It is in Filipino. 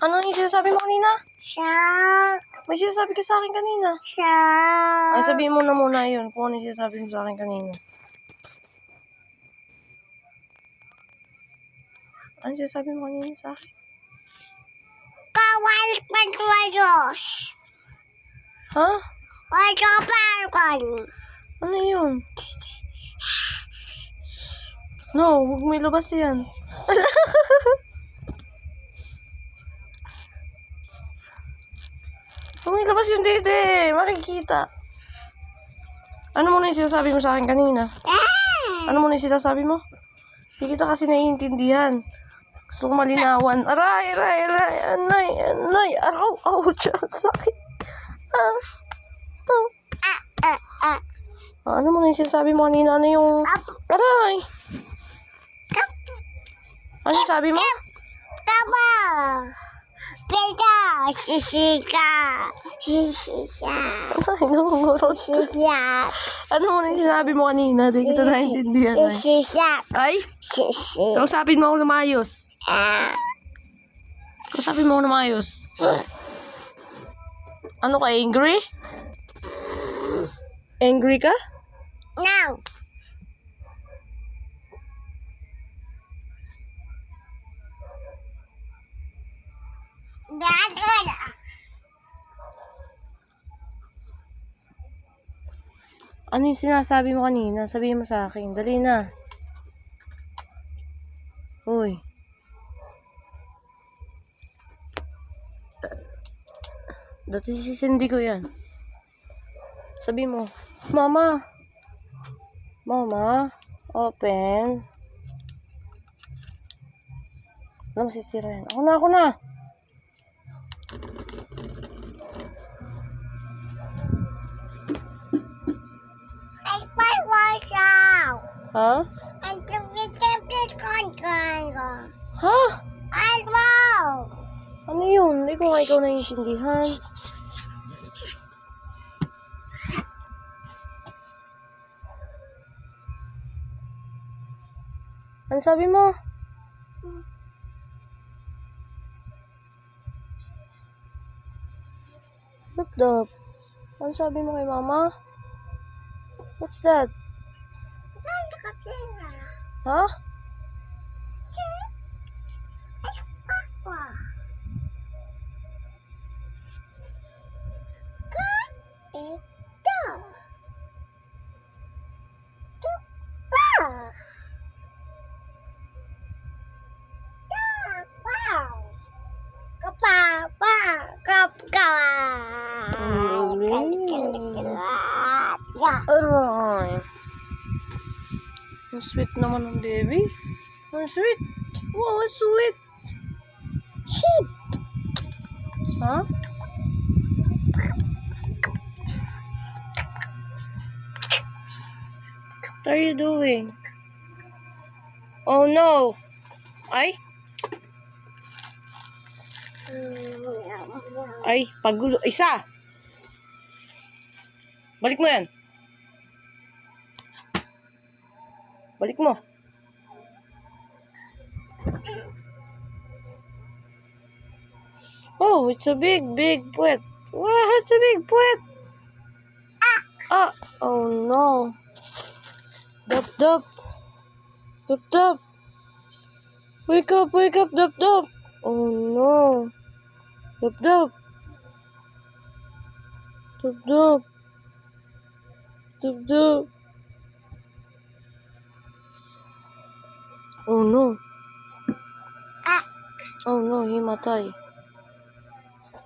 Ano yung sinasabi mo kanina? Shark. May sinasabi ka sa akin kanina. Shark. Ay, sabihin mo na muna yun kung ano yung sinasabi mo sa akin kanina. Ano yung sinasabi mo kanina sa akin? Kawal pantuayos. Ha? Wajo parkon. Ano yun? No, huwag mo ilabas yan. Huwag mo ilabas yung dede. Makikita. Ano mo na yung sinasabi mo sa akin kanina? Ano mo na yung sinasabi mo? Hindi kita kasi naiintindihan. Gusto ko malinawan. Aray, anay. Araw, ouch, ang sakit. Ano mo na yung sinasabi mo kanina? Ano yung... Aray! Ano yung sabi mo? Tama. Pita. Sisika. Ay, nangungurot. Sisya. Ano mo na yung sinabi mo kanina? Hindi kita naiintindihan. Sisya. Ay? Kausapin mo ako na maayos. Kausapin mo ako na maayos. Ano ka, angry? Angry ka? Now. Dada. Ano yung sinasabi mo kanina? Sabihin mo sa akin. Dali na. Uy. Dati sisindi ko yan. Sabi mo, Mama, open. Alam, sisira yan. Ako na. Ay, parwasaw. Ha? Ang tupit kon. Ha? Ay, wow. Ano yun? Hindi ko nga ikaw naiintindihan. Ano sabi mo? Dap. Ano sabi mo kay Mama? What's that? Ha? Aray. Ang sweet naman ng baby. Ang sweet. Wow, ang sweet. Sheep. Ha? What are you doing? Oh no. Ay, pagulo. Isa. Balik mo yan. Balik mo. Oh, it's a big puwet. Wow, it's a big puwet. Oh no. Dap. Wake up, Dap. Oh no. Dap. Oh no. Oh no, himatay.